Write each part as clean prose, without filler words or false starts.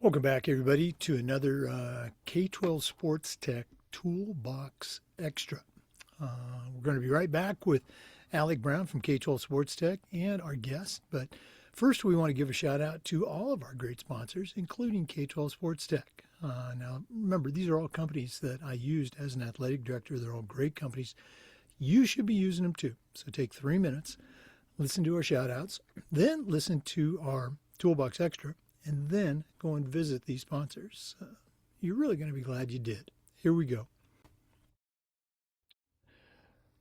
Welcome back, everybody, to another K12 SportsTech Toolbox Extra. We're going to be right back with Alec Brown from K12 SportsTech and our guest. But first, we want to give a shout out to all of our great sponsors, including K12 SportsTech. Now, remember, these are all companies that I used as an athletic director. They're all great companies. You should be using them too. So take 3 minutes, listen to our shout outs, then listen to our Toolbox Extra, and then go and visit these sponsors. You're really going to be glad you did. Here we go.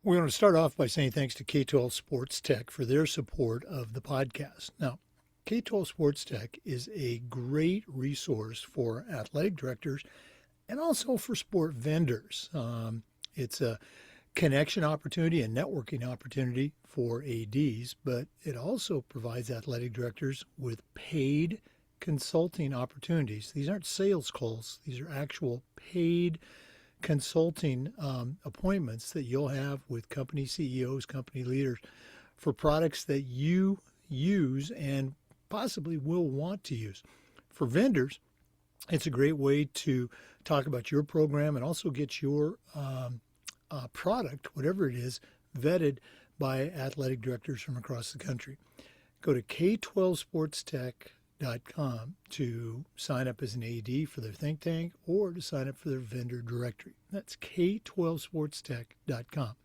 We're going to start off by saying thanks to K12 SportsTech for their support of the podcast. Now, K12 SportsTech is a great resource for athletic directors and also for sport vendors. It's a connection opportunity and networking opportunity for ADs, but it also provides athletic directors with paid consulting opportunities. These aren't sales calls. These are actual paid consulting appointments that you'll have with company CEOs, company leaders for products that you use and possibly will want to use. For vendors, it's a great way to talk about your program and also get your product, whatever it is, vetted by athletic directors from across the country. Go to K12SportsTech.com to sign up as an AD for their think tank or to sign up for their vendor directory. That's K12SportsTech.com.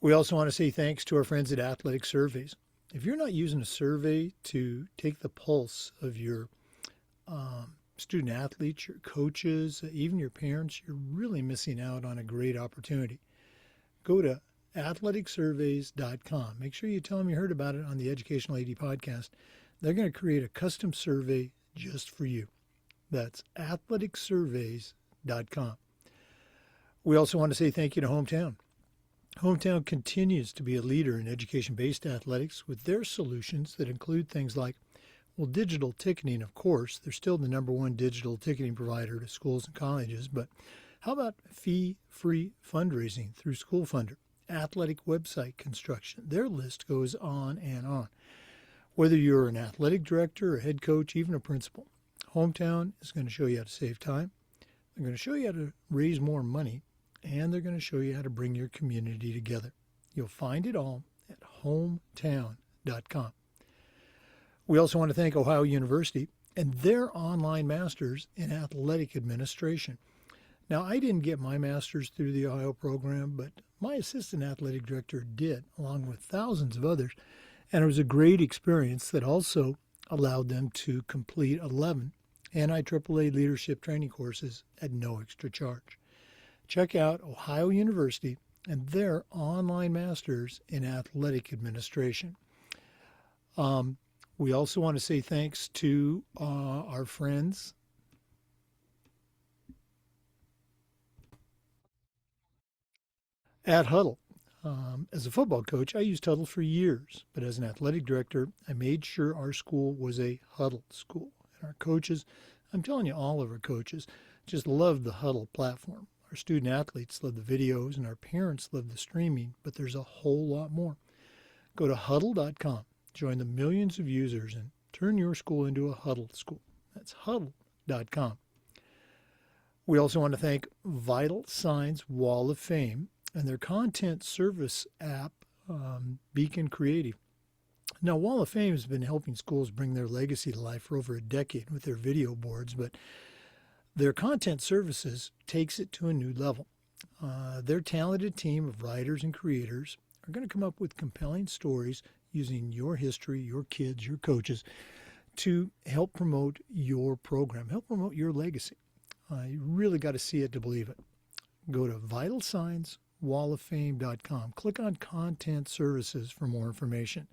We also want to say thanks to our friends at Athletic Surveys. If you're not using a survey to take the pulse of your student athletes, your coaches, even your parents, you're really missing out on a great opportunity. Go to athleticsurveys.com. Make sure you tell them you heard about it on the Educational AD podcast. They're going to create a custom survey just for you. That's athleticsurveys.com. We also want to say thank you to Hometown. Hometown continues to be a leader in education-based athletics with their solutions that include things like, well, digital ticketing, of course. They're still the number one digital ticketing provider to schools and colleges, but how about fee-free fundraising through School Funder, athletic website construction? Their list goes on and on. Whether you're an athletic director, a head coach, even a principal, Hometown is going to show you how to save time. They're going to show you how to raise more money, and they're going to show you how to bring your community together. You'll find it all at hometown.com. We also want to thank Ohio University and their online masters in athletic administration. Now, I didn't get my master's through the Ohio program, but my assistant athletic director did, along with thousands of others. And it was a great experience that also allowed them to complete 11 NIAAA leadership training courses at no extra charge. Check out Ohio University and their online masters in athletic administration. We also want to say thanks to our friends at Huddle. As a football coach, I used Huddle for years, but as an athletic director, I made sure our school was a Huddle school. And our coaches, I'm telling you, all of our coaches just loved the Huddle platform. Our student athletes love the videos, and our parents love the streaming, but there's a whole lot more. Go to huddle.com, join the millions of users, and turn your school into a Huddle school. That's huddle.com. We also want to thank Vital Signs Wall of Fame and their content service app, Beacon Creative. Now, Wall of Fame has been helping schools bring their legacy to life for over a decade with their video boards, but their content services takes it to a new level. Their talented team of writers and creators are going to come up with compelling stories using your history, your kids, your coaches, to help promote your program, help promote your legacy. You really got to see it to believe it. Go to vitalsignswalloffame.com. Click on Content Services for more information.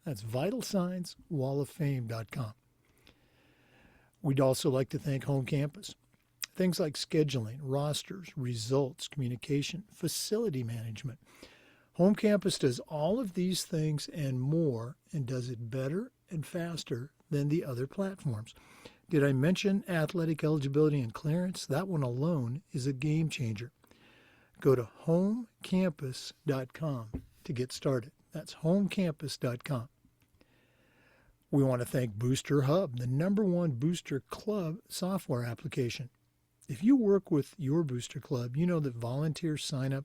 That's vitalsignswalloffame.com. We'd also like to thank Home Campus. Things like scheduling, rosters, results, communication, facility management. Home Campus does all of these things and more, and does it better and faster than the other platforms. Did I mention athletic eligibility and clearance? That one alone is a game changer. Go to homecampus.com to get started. That's homecampus.com. We want to thank Booster Hub, the #1 Booster Club software application. If you work with your Booster Club, you know that volunteer sign-up,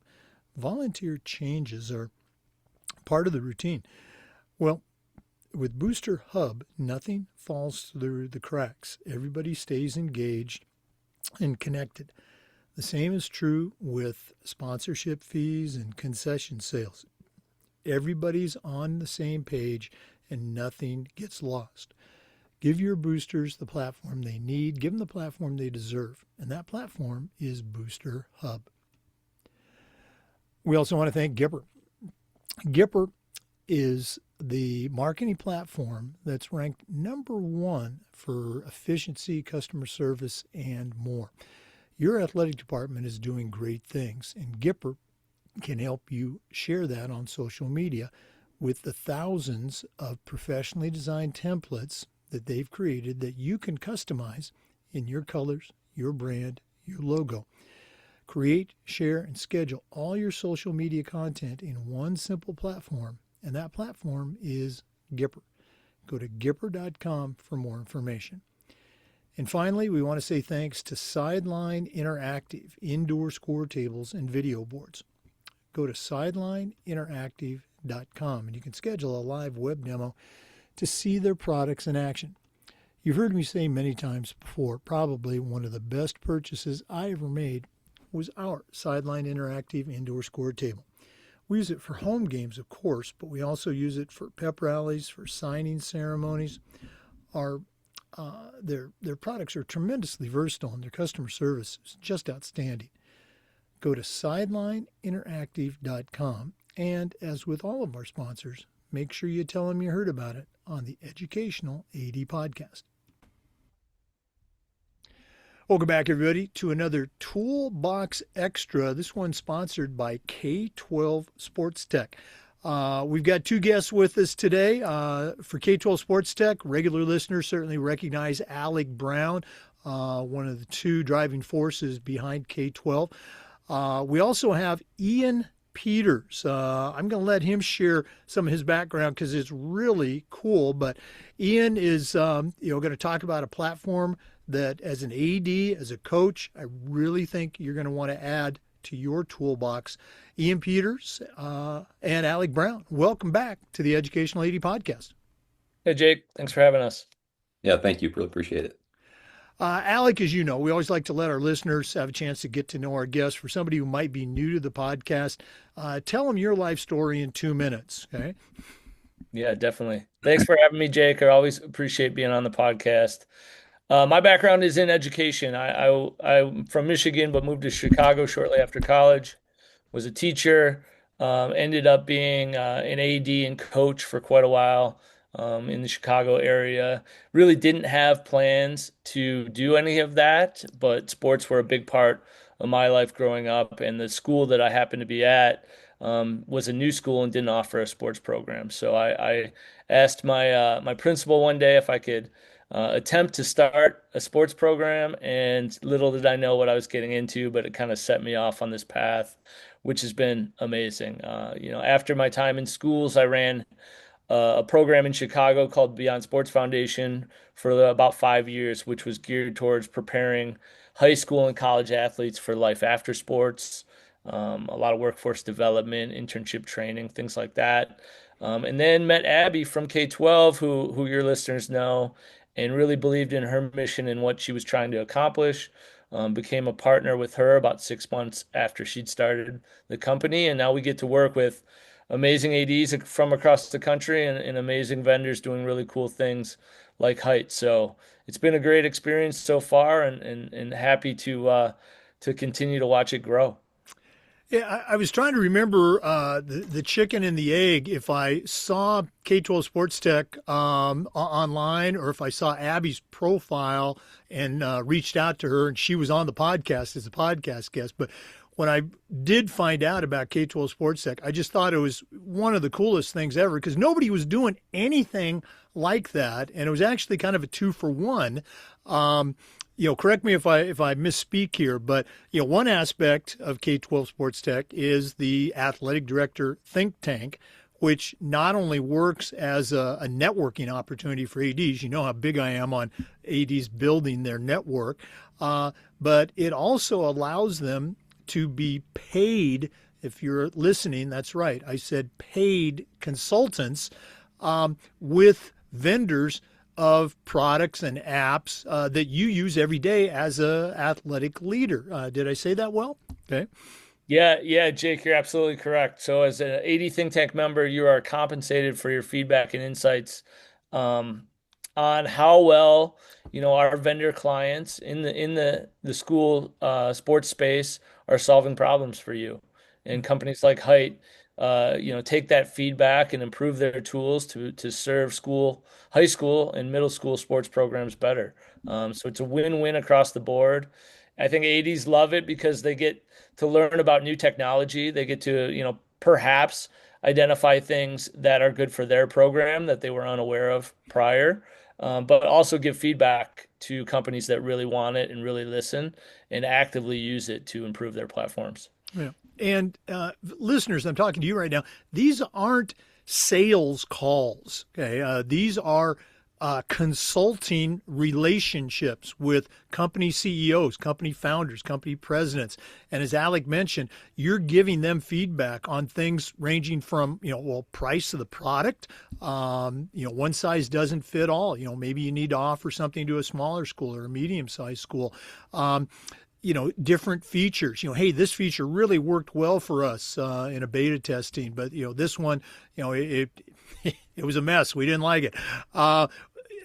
volunteer changes are part of the routine. Well, with Booster Hub, nothing falls through the cracks. Everybody stays engaged and connected. The same is true with sponsorship fees and concession sales. Everybody's on the same page and nothing gets lost. Give your boosters the platform they need. Give them the platform they deserve. And that platform is Booster Hub. We also want to thank Gipper. Gipper is the marketing platform that's ranked #1 for efficiency, customer service, and more. Your athletic department is doing great things, and Gipper can help you share that on social media with the thousands of professionally designed templates that they've created that you can customize in your colors, your brand, your logo. Create, share, and schedule all your social media content in one simple platform, and that platform is Gipper. Go to Gipper.com for more information. And finally, we want to say thanks to Sideline Interactive indoor score tables and video boards. Go to sidelineinteractive.com and you can schedule a live web demo to see their products in action. You've heard me say many times before, probably one of the best purchases I ever made was our Sideline Interactive indoor score table. We use it for home games, of course, but we also use it for pep rallies, for signing ceremonies. Their products are tremendously versatile, and their customer service is just outstanding. Go to sidelineinteractive.com, and as with all of our sponsors, make sure you tell them you heard about it on the Educational AD Podcast. Welcome back, everybody, to another Toolbox Extra. This one's sponsored by K12 SportsTech. We've got two guests with us today. For K12 SportsTech, regular listeners certainly recognize Alec Brown, one of the two driving forces behind K12. We also have Ian Peters. I'm going to let him share some of his background because it's really cool. But Ian is going to talk about a platform that, as an AD, as a coach, I really think you're going to want to add to your toolbox. Ian Peters and Alec Brown, welcome back to the Educational AD Podcast. Hey, Jake. Thanks for having us. Yeah, thank you. Really appreciate it. Alec, as you know, we always like to let our listeners have a chance to get to know our guests. For somebody who might be new to the podcast, tell them your life story in 2 minutes, okay? Yeah, definitely. Thanks for having me, Jake. I always appreciate being on the podcast. My background is in education. I'm from Michigan, but moved to Chicago shortly after college. Was a teacher, ended up being an AD and coach for quite a while in the Chicago area. Really didn't have plans to do any of that, but sports were a big part of my life growing up. And the school that I happened to be at was a new school and didn't offer a sports program. So I asked my principal one day if I could attempt to start a sports program, and little did I know what I was getting into, but it kind of set me off on this path, which has been amazing. After my time in schools, I ran a program in Chicago called Beyond Sports Foundation for about 5 years, which was geared towards preparing high school and college athletes for life after sports, a lot of workforce development, internship training, things like that. And then met Abby from K12, who your listeners know, and really believed in her mission and what she was trying to accomplish. Became a partner with her about 6 months after she'd started the company. And now we get to work with amazing ADs from across the country and amazing vendors doing really cool things like HITE. So it's been a great experience so far, and happy to continue to watch it grow. Yeah, I was trying to remember the chicken and the egg. If I saw K12 SportsTech online, or if I saw Abby's profile and reached out to her, and she was on the podcast as a podcast guest. But when I did find out about K12 SportsTech, I just thought it was one of the coolest things ever, because nobody was doing anything like that, and it was actually kind of a 2-for-1. Correct me if I misspeak here, but one aspect of K12 SportsTech is the athletic director think tank, which not only works as a networking opportunity for ADs, you know how big I am on ADs building their network, but it also allows them to be paid. If you're listening, that's right. I said paid consultants with vendors of products and apps that you use every day as a athletic leader. Did I say that well? Okay. Yeah, Jake, you're absolutely correct. So as an 80 Think Tank member, you are compensated for your feedback and insights um, on how well, our vendor clients in the school sports space are solving problems for you. And companies like HITE, take that feedback and improve their tools to serve high school and middle school sports programs better. So it's a win-win across the board. I think ADs love it because they get to learn about new technology. They get to, perhaps identify things that are good for their program that they were unaware of prior, but also give feedback to companies that really want it and really listen and actively use it to improve their platforms. Yeah. And listeners, I'm talking to you right now. These aren't sales calls. Okay. These are consulting relationships with company CEOs, company founders, company presidents. And as Alec mentioned, you're giving them feedback on things ranging from, price of the product. One size doesn't fit all. Maybe you need to offer something to a smaller school or a medium-sized school. Different features. Hey, this feature really worked well for us in a beta testing, but this one, it it was a mess. We didn't like it.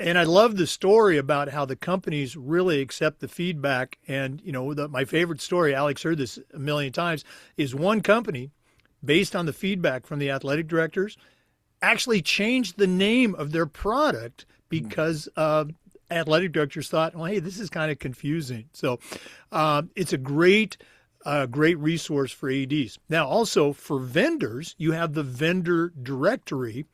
And I love the story about how the companies really accept the feedback. And my favorite story, Alex heard this a million times, is one company, based on the feedback from the athletic directors, actually changed the name of their product because athletic directors thought, well, hey, this is kind of confusing. So it's a great resource for ADs. Now, also for vendors, you have the vendor directory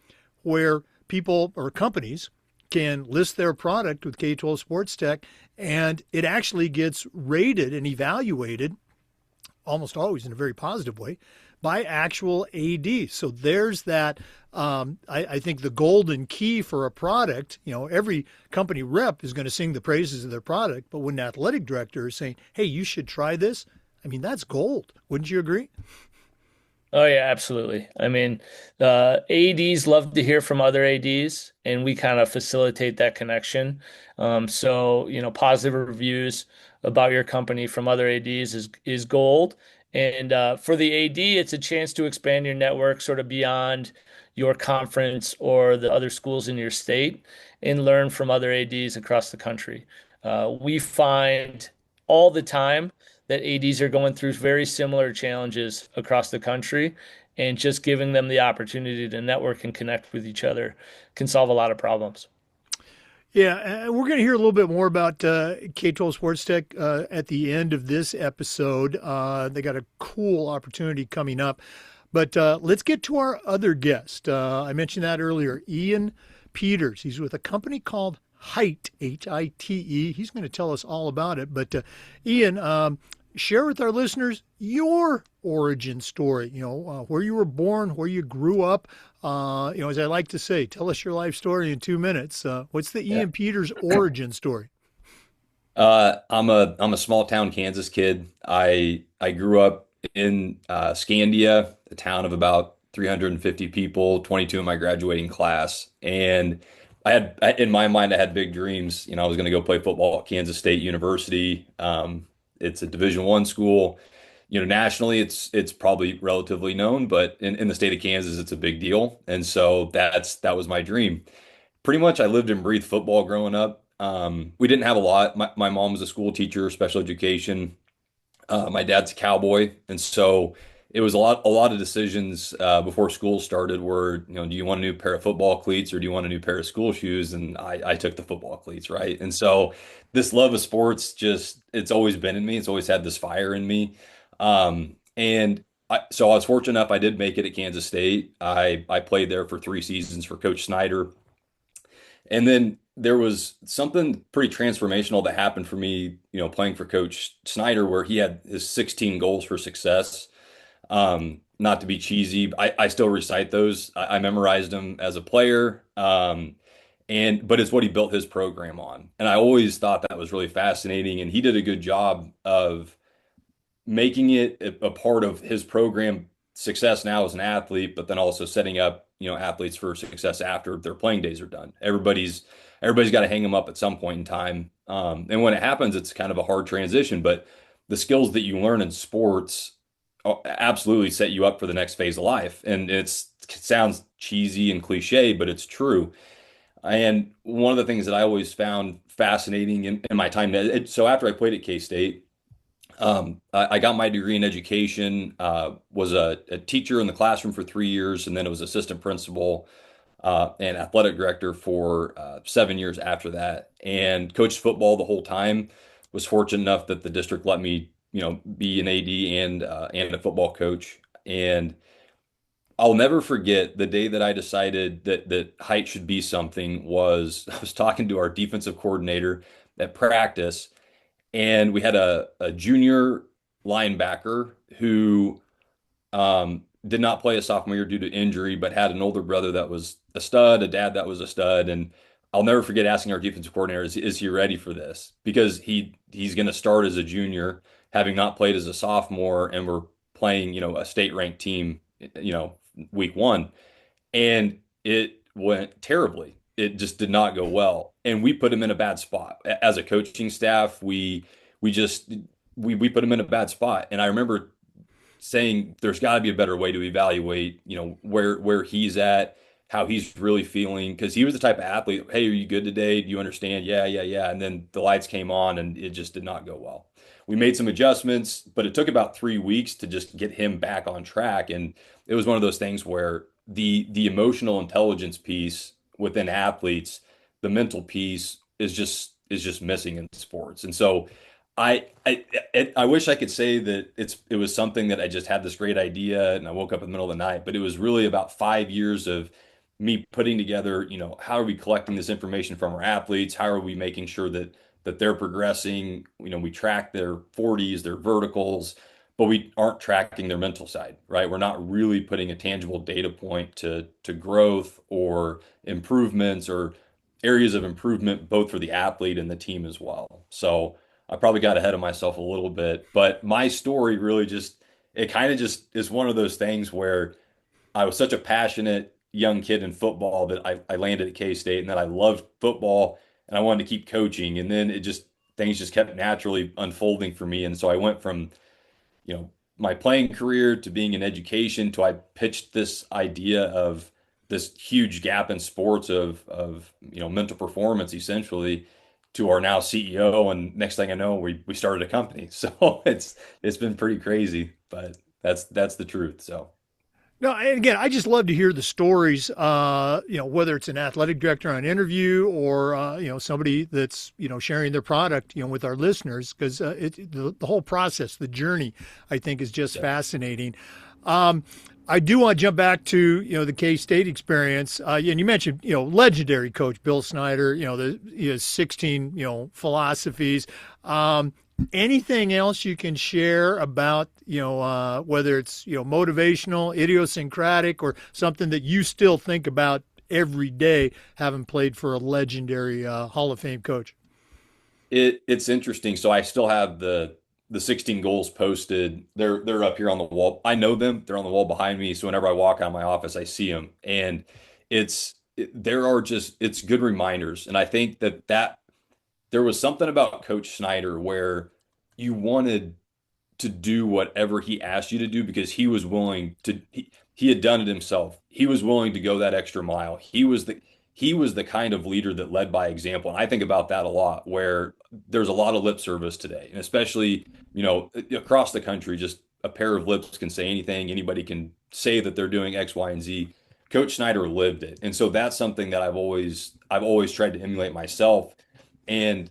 where people or companies can list their product with K12 SportsTech, and it actually gets rated and evaluated, almost always in a very positive way, by actual AD. So there's that. I think the golden key for a product, every company rep is going to sing the praises of their product, but when the athletic director is saying, hey, you should try this, I mean, that's gold. Wouldn't you agree? Oh yeah, absolutely. I mean, ADs love to hear from other ADs, and we kind of facilitate that connection. So positive reviews about your company from other ADs is gold. And for the AD, it's a chance to expand your network sort of beyond your conference or the other schools in your state and learn from other ADs across the country. We find all the time that ADs are going through very similar challenges across the country, and just giving them the opportunity to network and connect with each other can solve a lot of problems. Yeah, we're going to hear a little bit more about K12 SportsTech at the end of this episode. They got a cool opportunity coming up. But let's get to our other guest. I mentioned that earlier, Ian Peters. He's with a company called HITE, H-I-T-E. He's going to tell us all about it. But Ian, share with our listeners your origin story, where you were born, where you grew up. As I like to say, tell us your life story in 2 minutes. What's the Ian Peters origin story? I'm a small town Kansas kid. I grew up in Scandia, a town of about 350 people, 22 in my graduating class. And in my mind, I had big dreams. I was going to go play football at Kansas State University. It's a Division I school. Nationally, it's probably relatively known, but in the state of Kansas, it's a big deal. And so that was my dream. Pretty much, I lived and breathed football growing up. We didn't have a lot. My mom was a school teacher, special education. My dad's a cowboy, and so it was a lot of decisions before school started. Where do you want a new pair of football cleats or do you want a new pair of school shoes? And I took the football cleats, right? And so this love of sports it's always been in me. It's always had this fire in me. So I was fortunate enough I did make it at Kansas State. I played there for 3 seasons for Coach Snyder. And then there was something pretty transformational that happened for me, playing for Coach Snyder, where he had his 16 goals for success. not to be cheesy, I still recite those. I memorized them as a player. But it's what he built his program on. And I always thought that was really fascinating. And he did a good job of making it a part of his program success now as an athlete, but then also setting up, athletes for success after their playing days are done. Everybody's got to hang them up at some point in time. And when it happens, it's kind of a hard transition, but the skills that you learn in sports absolutely set you up for the next phase of life. And it sounds cheesy and cliche, but it's true. And one of the things that I always found fascinating in my time, so after I played at K-State, I got my degree in education, was a teacher in the classroom for 3 years, and then it was assistant principal and athletic director for 7 years after that, and coached football the whole time. Was fortunate enough that the district let me, be an AD and a football coach. And I'll never forget the day that I decided that height should be something was I was talking to our defensive coordinator at practice, and we had a junior linebacker who did not play a sophomore year due to injury, but had an older brother that was a stud, a dad that was a stud. And I'll never forget asking our defensive coordinator, is he ready for this? Because he's going to start as a junior, having not played as a sophomore, and we're playing, a state ranked team, week one. And it went terribly. It just did not go well. And we put him in a bad spot. As a coaching staff, we just we put him in a bad spot. And I remember saying there's got to be a better way to evaluate, where he's at, how he's really feeling, because he was the type of athlete, hey, are you good today? Do you understand? Yeah, yeah, yeah. And then the lights came on and it just did not go well. We made some adjustments, but it took about 3 weeks to just get him back on track. And it was one of those things where the emotional intelligence piece within athletes, the mental piece is just missing in sports. And so I wish I could say that it was something that I just had this great idea and I woke up in the middle of the night, but it was really about 5 years of me putting together, how are we collecting this information from our athletes? How are we making sure that they're progressing? We track their 40s, their verticals, but we aren't tracking their mental side, right? We're not really putting a tangible data point to growth or improvements or areas of improvement, both for the athlete and the team as well. So I probably got ahead of myself a little bit, but my story really it kind of just is one of those things where I was such a passionate young kid in football that I landed at K-State, and then I loved football and I wanted to keep coaching. And then things just kept naturally unfolding for me. And so I went from, my playing career to being in education to I pitched this idea of this huge gap in sports of mental performance essentially to our now CEO, and next thing I know we started a company. So it's been pretty crazy, but that's the truth. So No, and again, I just love to hear the stories. Whether it's an athletic director on interview or somebody that's sharing their product with our listeners, because the whole process, the journey, I think is just fascinating. I do want to jump back to the K State experience, and you mentioned legendary coach Bill Snyder. The 16 philosophies. Anything else you can share about, whether it's, motivational, idiosyncratic, or something that you still think about every day, having played for a legendary Hall of Fame coach? it's interesting. So I still have the 16 goals posted. They're up here on the wall. I know them. They're on the wall behind me. So whenever I walk out of my office, I see them, and it's good reminders. And I think that there was something about Coach Snyder where you wanted to do whatever he asked you to do because he was willing to he had done it himself. He was willing to go that extra mile. He was the kind of leader that led by example. And I think about that a lot where there's a lot of lip service today, and especially, across the country, just a pair of lips can say anything. Anybody can say that they're doing X, Y, and Z. Coach Snyder lived it. And so that's something that I've always tried to emulate myself. And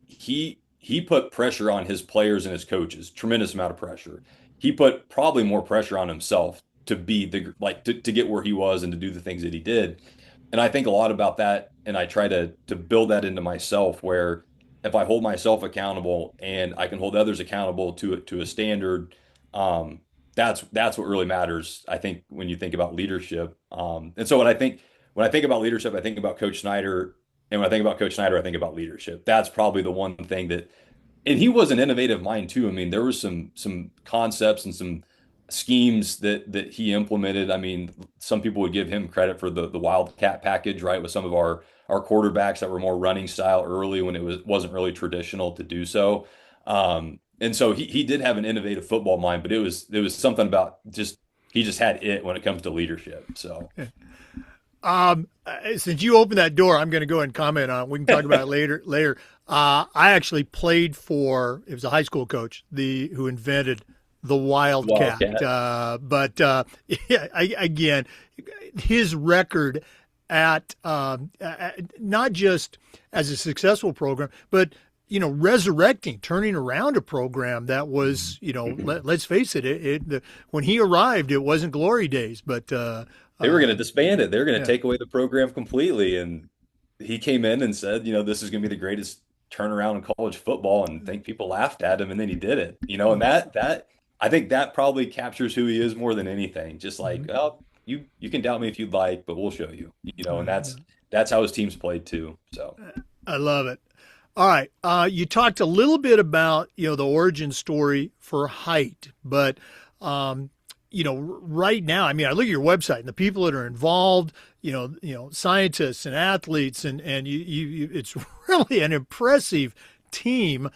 he put pressure on his players and his coaches, tremendous amount of pressure. He put probably more pressure on himself to be to get where he was and to do the things that he did. And I think a lot about that, and I try to build that into myself where if I hold myself accountable and I can hold others accountable to a standard, um, that's what really matters, I think, when you think about leadership. And so when I think about leadership, I think about Coach Snyder, and when I think about Coach Snyder, I think about leadership. That's probably the one thing that, and he was an innovative mind too. I mean, there was some concepts and some schemes that he implemented. I mean, some people would give him credit for the Wildcat package, right, with some of our quarterbacks that were more running style early when wasn't really traditional to do so. And so he did have an innovative football mind, but it was something about just he just had it when it comes to leadership. So Since you opened that door, I'm going to go ahead and comment on it. We can talk about it later. I actually played for, it was a high school coach, who invented the Wildcat. Wildcat. Yeah, again, his record at not just as a successful program, but resurrecting, turning around a program that was, let's face it, when he arrived, it wasn't glory days, but They were going to disband it. They were going to yeah. take away the program completely. And he came in and said, this is going to be the greatest turnaround in college football. And I think people laughed at him, and then he did it. And that I think that probably captures who he is more than anything. Just like, oh, you can doubt me if you'd like, but we'll show you. And that's how his teams played too. So I love it. All right. You talked a little bit about, the origin story for HITE, but, right now, I mean, I look at your website and the people that are involved, scientists and athletes, and it's really an impressive team.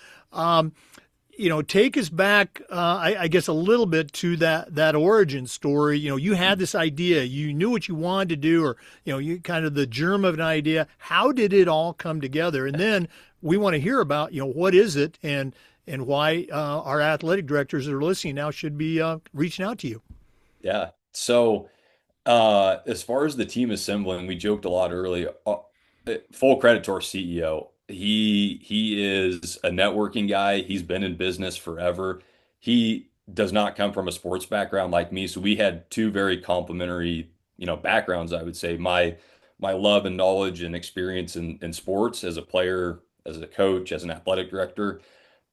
Take us back, I guess, a little bit to that origin story. You had this idea, you knew what you wanted to do, or, you kind of the germ of an idea. How did it all come together? And then we want to hear about, what is it and why our athletic directors that are listening now should be reaching out to you. yeah. So as far as the team assembling, we joked a lot earlier. Full credit to our CEO. He is a networking guy. He's been in business forever. He does not come from a sports background like me, so we had two very complementary, backgrounds, I would say. My love and knowledge and experience in sports as a player, as a coach, as an athletic director,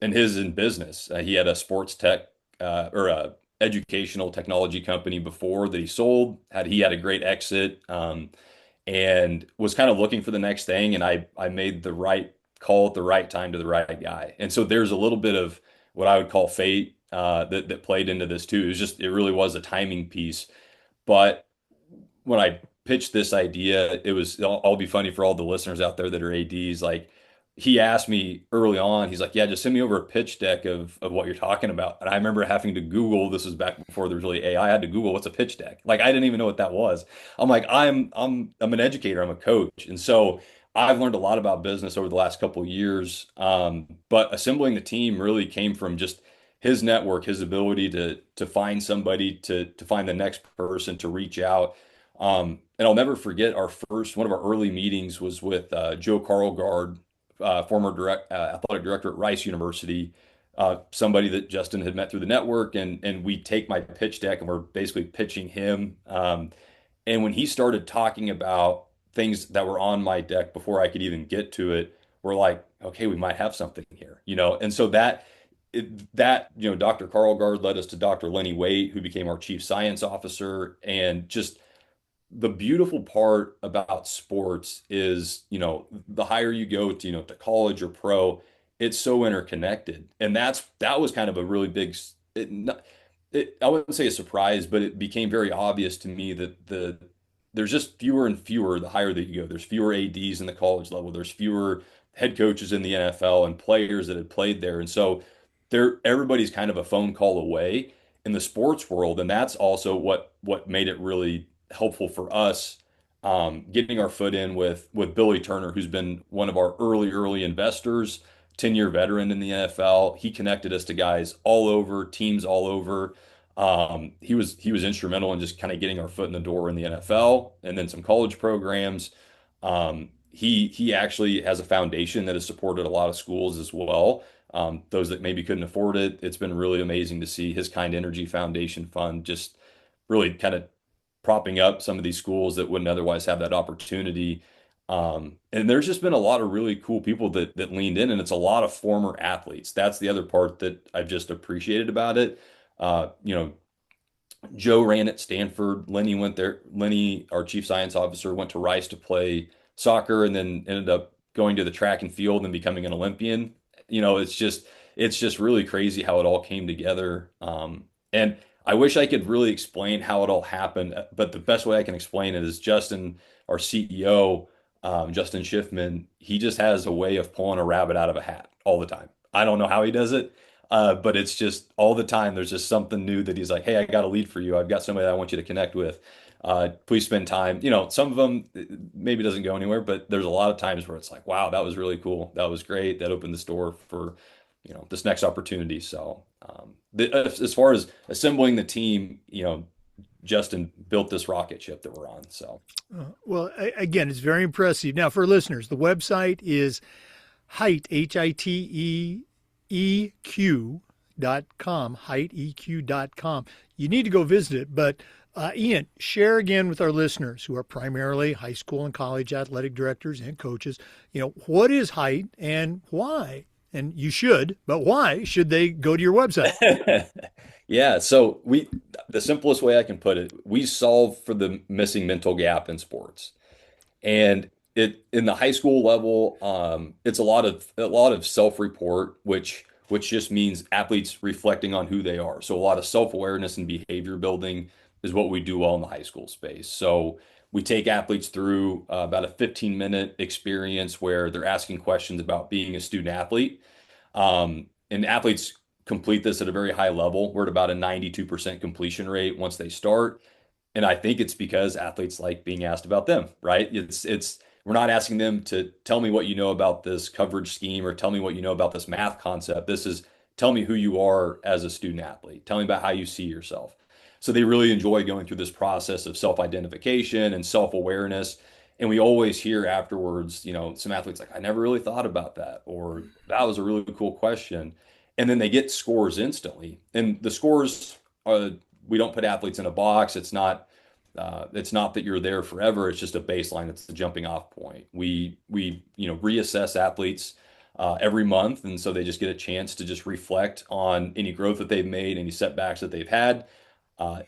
and his in business. He had a sports tech or a educational technology company before that he sold. He had a great exit. And was kind of looking for the next thing. And I made the right call at the right time to the right guy. And so there's a little bit of what I would call fate that played into this too. It really was a timing piece. But when I pitched this idea, I'll be funny for all the listeners out there that are ADs. Like, he asked me early on, he's like, yeah, just send me over a pitch deck of what you're talking about. And I remember having to Google, this was back before there was really AI, I had to Google what's a pitch deck. Like, I didn't even know what that was. I'm like, I'm an educator, I'm a coach. And so I've learned a lot about business over the last couple of years. But assembling the team really came from just his network, his ability to find somebody, to find the next person, to reach out. And I'll never forget one of our early meetings was with Joe Carlgard, former athletic director at Rice University, somebody that Justin had met through the network, and we take my pitch deck and we're basically pitching him. And when he started talking about things that were on my deck before I could even get to it, we're like, okay, we might have something here, And so Dr. Carlgard led us to Dr. Lenny Waite, who became our chief science officer, and just the beautiful part about sports is, the higher you go to college or pro, it's so interconnected. And that was kind of a really big, I wouldn't say a surprise, but it became very obvious to me that there's just fewer and fewer the higher that you go. There's fewer ADs in the college level. There's fewer head coaches in the NFL and players that had played there. And so everybody's kind of a phone call away in the sports world. And that's also what made it really helpful for us, getting our foot in with Billy Turner, who's been one of our early investors, 10-year veteran in the NFL. He connected us to guys all over, teams all over. He was instrumental in just kind of getting our foot in the door in the NFL and then some college programs. He actually has a foundation that has supported a lot of schools as well. Those that maybe couldn't afford it. It's been really amazing to see his Kind Energy Foundation Fund just really kind of propping up some of these schools that wouldn't otherwise have that opportunity. And there's just been a lot of really cool people that leaned in, and it's a lot of former athletes. That's the other part that I've just appreciated about it. Joe ran at Stanford. Lenny went there. Lenny, our chief science officer, went to Rice to play soccer and then ended up going to the track and field and becoming an Olympian. It's just really crazy how it all came together. And I wish I could really explain how it all happened, but the best way I can explain it is Justin, our CEO, Justin Schiffman, he just has a way of pulling a rabbit out of a hat all the time. I don't know how he does it. But it's just all the time. There's just something new that he's like, "Hey, I got a lead for you. I've got somebody that I want you to connect with. Please spend time." Some of them maybe doesn't go anywhere, but there's a lot of times where it's like, "Wow, that was really cool. That was great. That opened this door for, this next opportunity." So, as far as assembling the team, Justin built this rocket ship that we're on. So, Well, again, it's very impressive. Now, for listeners, the website is HITE, HITEEQ.com, HITEEQ.com. You need to go visit it. But Ian, share again with our listeners who are primarily high school and college athletic directors and coaches, what is HITE and why? And you should, but why should they go to your website? yeah. So the simplest way I can put it, we solve for the missing mental gap in sports. And it in the high school level, it's a lot of self-report, which just means athletes reflecting on who they are. So a lot of self-awareness and behavior building is what we do well in the high school space. So we take athletes through about a 15-minute experience where they're asking questions about being a student athlete. And athletes complete this at a very high level. We're at about a 92% completion rate once they start. And I think it's because athletes like being asked about them, right? It's we're not asking them to tell me what you know about this coverage scheme or tell me what you know about this math concept. This is tell me who you are as a student athlete. Tell me about how you see yourself. So they really enjoy going through this process of self-identification and self-awareness. And we always hear afterwards, some athletes like, I never really thought about that, or that was a really cool question. And then they get scores instantly. And the scores are, we don't put athletes in a box. It's not that you're there forever. It's just a baseline. It's the jumping off point. We reassess athletes every month, and so they just get a chance to just reflect on any growth that they've made, any setbacks that they've had.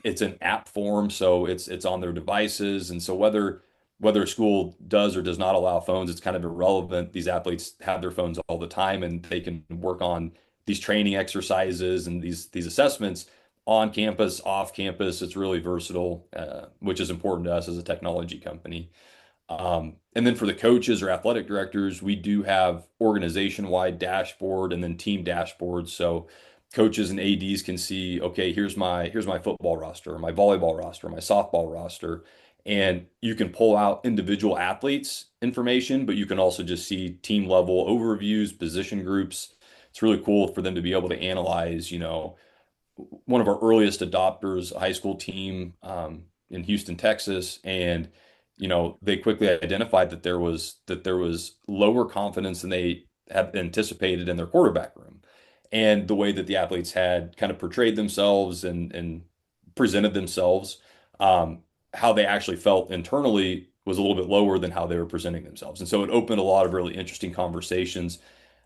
It's an app form, so it's on their devices, and so whether a school does or does not allow phones, it's kind of irrelevant. These athletes have their phones all the time, and they can work on these training exercises and these assessments on campus, off campus. It's really versatile, which is important to us as a technology company. And then for the coaches or athletic directors, we do have organization-wide dashboard and then team dashboards. So coaches and ADs can see, okay, here's my football roster, my volleyball roster, my softball roster. And you can pull out individual athletes information, but you can also just see team level overviews, position groups. It's really cool for them to be able to analyze, one of our earliest adopters, a high school team in Houston, Texas, and they quickly identified that there was lower confidence than they had anticipated in their quarterback room, and the way that the athletes had kind of portrayed themselves and presented themselves, how they actually felt internally was a little bit lower than how they were presenting themselves, and so it opened a lot of really interesting conversations.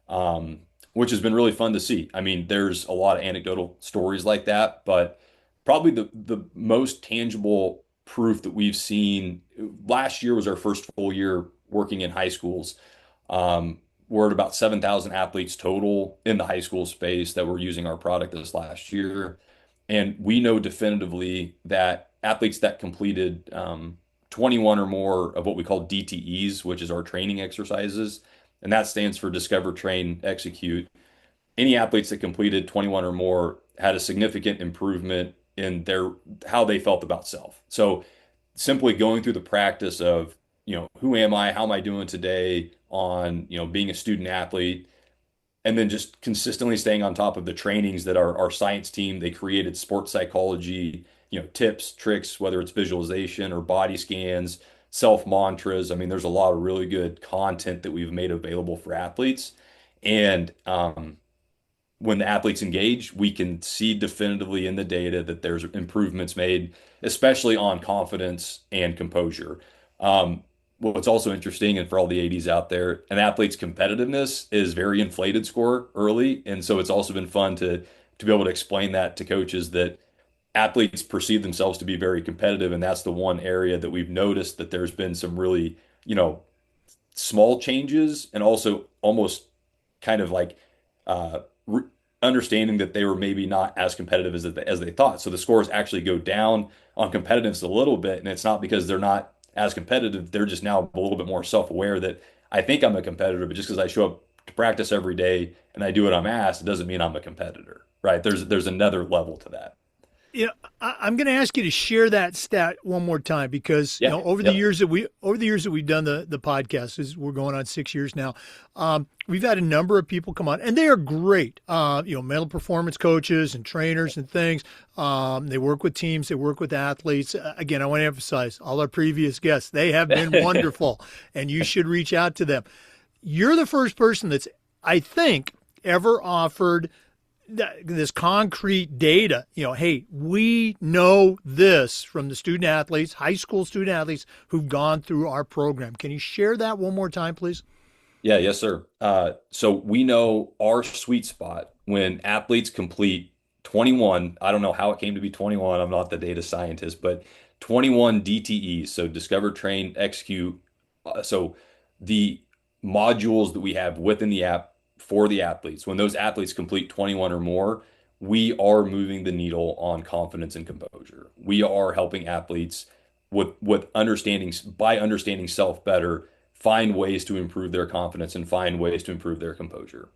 Um, which has been really fun to see. I mean, there's a lot of anecdotal stories like that, but probably the most tangible proof that we've seen last year was our first full year working in high schools. We're at about 7,000 athletes total in the high school space that were using our product this last year. And we know definitively that athletes that completed 21 or more of what we call DTEs, which is our training exercises, and that stands for Discover, Train, Execute. Any athletes that completed 21 or more had a significant improvement in their how they felt about self. So simply going through the practice of, who am I? How am I doing today on, being a student athlete? And then just consistently staying on top of the trainings that our science team, they created sports psychology, tips, tricks, whether it's visualization or body scans, self mantras. I mean, there's a lot of really good content that we've made available for athletes. And when the athletes engage, we can see definitively in the data that there's improvements made, especially on confidence and composure. What's also interesting, and for all the ADs out there, an athlete's competitiveness is very inflated score early, and so it's also been fun to be able to explain that to coaches that athletes perceive themselves to be very competitive, and that's the one area that we've noticed that there's been some really, you know, small changes and also almost kind of like re understanding that they were maybe not as competitive as they thought. So the scores actually go down on competitiveness a little bit, and it's not because they're not as competitive. They're just now a little bit more self-aware that I think I'm a competitor, but just because I show up to practice every day and I do what I'm asked, it doesn't mean I'm a competitor, right? There's another level to that. You know, I'm going to ask you to share that stat one more time because Yeah. Yep. over the years that we've done the podcast, is we're going on 6 years now. We've had a number of people come on, and they are great. Mental performance coaches and trainers and things. They work with teams, they work with athletes. Again, I want to emphasize all our previous guests; they have been wonderful, and you should reach out to them. You're the first person that's, I think, ever offered this concrete data. Hey, we know this from the student athletes, high school student athletes who've gone through our program. Can you share that one more time, please? Yeah, yes, sir. So we know our sweet spot when athletes complete 21. I don't know how it came to be 21. I'm not the data scientist, but 21 DTEs. So discover, train, execute. So the modules that we have within the app for the athletes, when those athletes complete 21 or more, we are moving the needle on confidence and composure. We are helping athletes with understanding by understanding self better find ways to improve their confidence and find ways to improve their composure.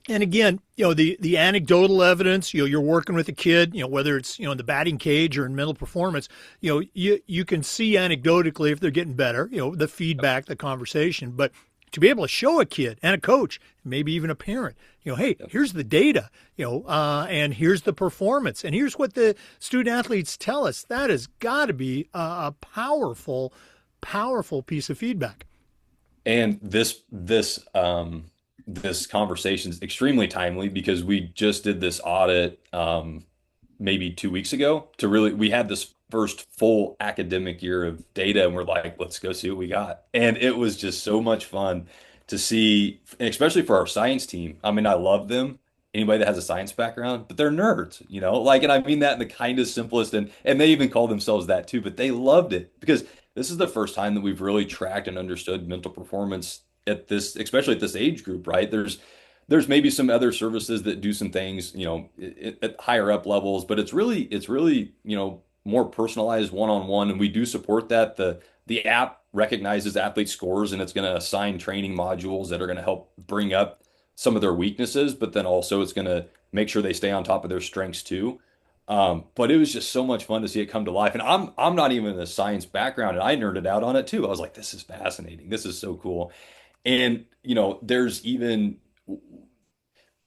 And again, the anecdotal evidence, you're working with a kid, whether it's, in the batting cage or in mental performance, you can see anecdotally if they're getting better, the feedback, the conversation. But to be able to show a kid and a coach, maybe even a parent, hey, here's the data, and here's the performance, and here's what the student athletes tell us. That has got to be a powerful, powerful piece of feedback. And this conversation is extremely timely because we just did this audit maybe 2 weeks ago to really we had this first full academic year of data and we're like, let's go see what we got. And it was just so much fun to see, especially for our science team. I mean, I love them. Anybody that has a science background, but they're nerds, like, and I mean that in the kindest, simplest, and they even call themselves that too, but they loved it because this is the first time that we've really tracked and understood mental performance at this, especially at this age group, right? There's maybe some other services that do some things, at higher up levels, but it's really, more personalized one-on-one, and we do support that. The app recognizes athlete scores, and it's going to assign training modules that are going to help bring up some of their weaknesses, but then also it's going to make sure they stay on top of their strengths too. But it was just so much fun to see it come to life. And I'm not even in a science background, and I nerded out on it too. I was like, this is fascinating. This is so cool. And there's even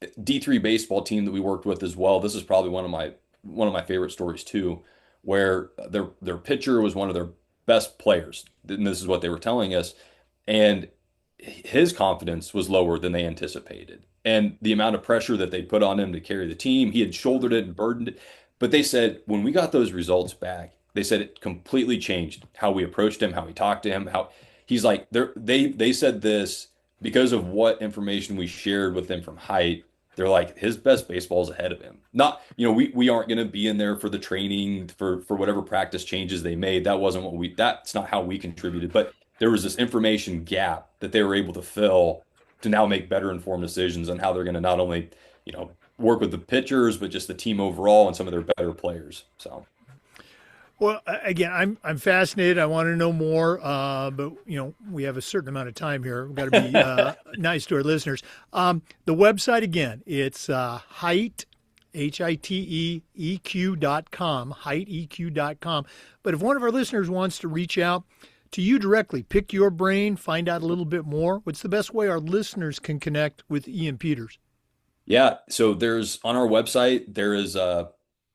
D3 baseball team that we worked with as well. This is probably one of my favorite stories too, where their pitcher was one of their best players. And this is what they were telling us. And his confidence was lower than they anticipated. And the amount of pressure that they put on him to carry the team, he had shouldered it and burdened it. But they said when we got those results back, they said it completely changed how we approached him, how we talked to him, how he's like they said this because of what information we shared with them from height. They're like his best baseball is ahead of him. Not, we aren't going to be in there for the training for whatever practice changes they made. That's not how we contributed. But there was this information gap that they were able to fill to now make better informed decisions on how they're going to not only, work with the pitchers, but just the team overall and some of their better players. So. Well, again, I'm fascinated. I want to know more, but we have a certain amount of time here. We've got to be nice to our listeners. The website again, it's HITE, HITEEQ.com, HITEEQ.com. But if one of our listeners wants to reach out to you directly, pick your brain, find out a little bit more, what's the best way our listeners can connect with Ian Peters? Yeah, so there's on our website, there is an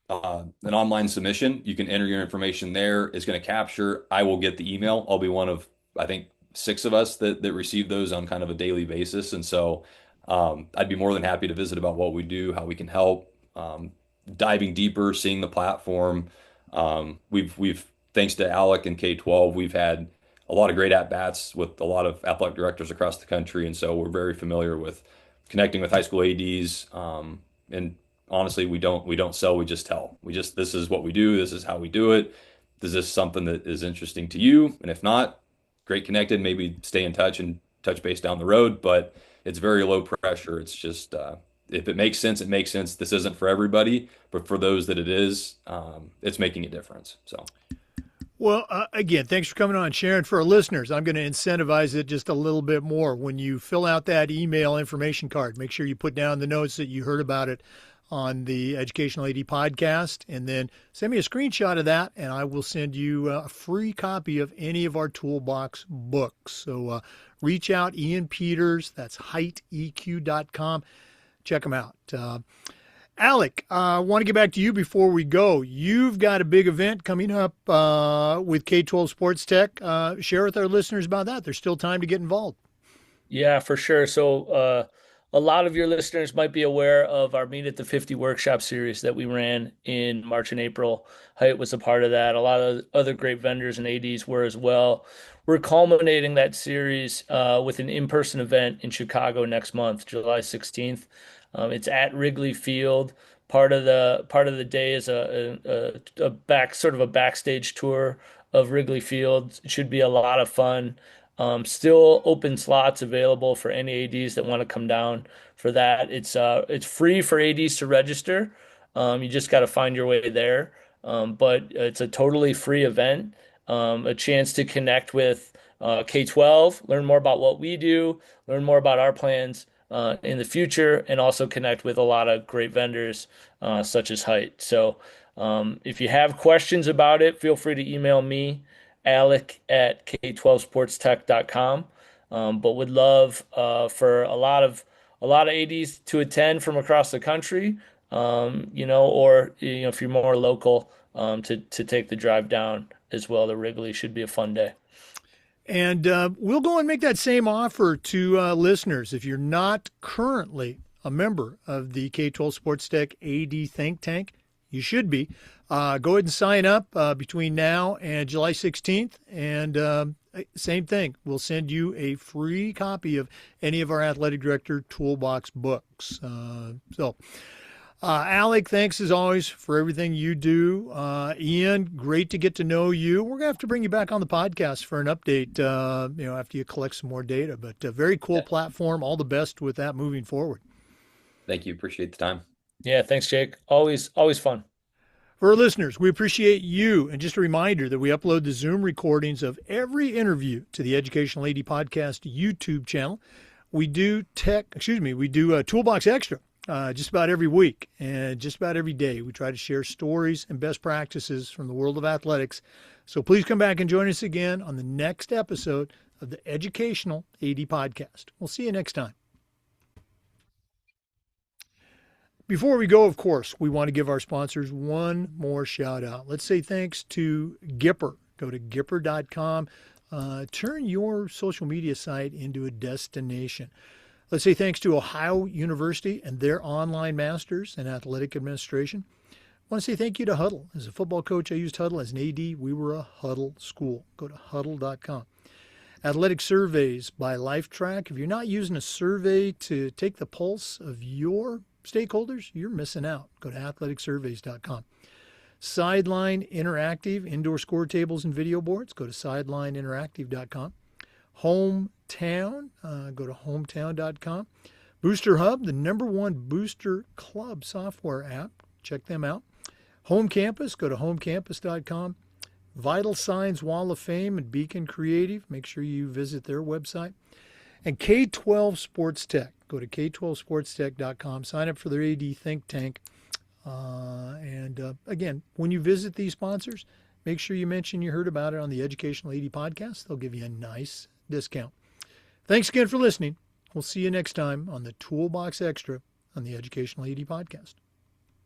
online submission. You can enter your information there. It's going to capture. I will get the email. I'll be one of, I think, 6 of us that receive those on kind of a daily basis. And so I'd be more than happy to visit about what we do, how we can help, diving deeper, seeing the platform. We've thanks to Alec and K12, we've had a lot of great at bats with a lot of athletic directors across the country, and so we're very familiar with connecting with high school ADs, and honestly, we don't sell, we just tell. This is what we do, this is how we do it. Is this something that is interesting to you? And if not, great connected, maybe stay in touch and touch base down the road, but it's very low pressure. It's just if it makes sense, it makes sense. This isn't for everybody, but for those that it is, it's making a difference. So Well, again, thanks for coming on, Sharon. For our listeners, I'm going to incentivize it just a little bit more. When you fill out that email information card, make sure you put down the notes that you heard about it on the Educational AD podcast, and then send me a screenshot of that, and I will send you a free copy of any of our Toolbox books. So reach out, Ian Peters, that's HITEEQ.com. Check them out. Alec, I want to get back to you before we go. You've got a big event coming up with K12 SportsTech. Share with our listeners about that. There's still time to get involved. Yeah, for sure. So a lot of your listeners might be aware of our Meet at the 50 workshop series that we ran in March and April. HITE was a part of that. A lot of other great vendors and ADs were as well. We're culminating that series with an in-person event in Chicago next month, July 16th. It's at Wrigley Field. Part of the day is a backstage tour of Wrigley Field. It should be a lot of fun. Still open slots available for any ADs that want to come down for that. It's free for ADs to register. You just got to find your way there. But it's a totally free event. A chance to connect with K12, learn more about what we do, learn more about our plans in the future, and also connect with a lot of great vendors such as HITE. So if you have questions about it, feel free to email me, Alec at K12SportsTech.com. But would love for a lot of ADs to attend from across the country, or if you're more local, to take the drive down as well. The Wrigley should be a fun day. And we'll go and make that same offer to listeners. If you're not currently a member of the K12 SportsTech AD Think Tank, you should be. Go ahead and sign up between now and July 16th. And same thing, we'll send you a free copy of any of our Athletic Director Toolbox books. Alec, thanks as always for everything you do. Ian, great to get to know you. We're going to have to bring you back on the podcast for an update, after you collect some more data. But a very cool platform. All the best with that moving forward. thank you. Appreciate the time. Yeah, thanks, Jake. Always fun. For our listeners, we appreciate you. And just a reminder that we upload the Zoom recordings of every interview to the Educational AD Podcast YouTube channel. We do Toolbox Extra just about every week and just about every day. We try to share stories and best practices from the world of athletics. So please come back and join us again on the next episode of the Educational AD Podcast. We'll see you next time. Before we go, of course, we want to give our sponsors one more shout out. Let's say thanks to Gipper. Go to Gipper.com. Turn your social media site into a destination. Let's say thanks to Ohio University and their online masters in athletic administration. I want to say thank you to Huddle. As a football coach, I used Huddle. As an AD, we were a Huddle school. Go to Huddle.com. Athletic surveys by LifeTrack. If you're not using a survey to take the pulse of your stakeholders, you're missing out. Go to athleticsurveys.com. Sideline Interactive, indoor score tables and video boards. Go to sidelineinteractive.com. Hometown, go to hometown.com. Booster Hub, the #1 booster club software app. Check them out. Home Campus, go to homecampus.com. Vital Signs Wall of Fame and Beacon Creative. Make sure you visit their website. And K12 SportsTech. Go to K12SportsTech.com. Sign up for their AD Think Tank. Again, when you visit these sponsors, make sure you mention you heard about it on the Educational AD Podcast. They'll give you a nice discount. Thanks again for listening. We'll see you next time on the Toolbox Extra on the Educational AD Podcast.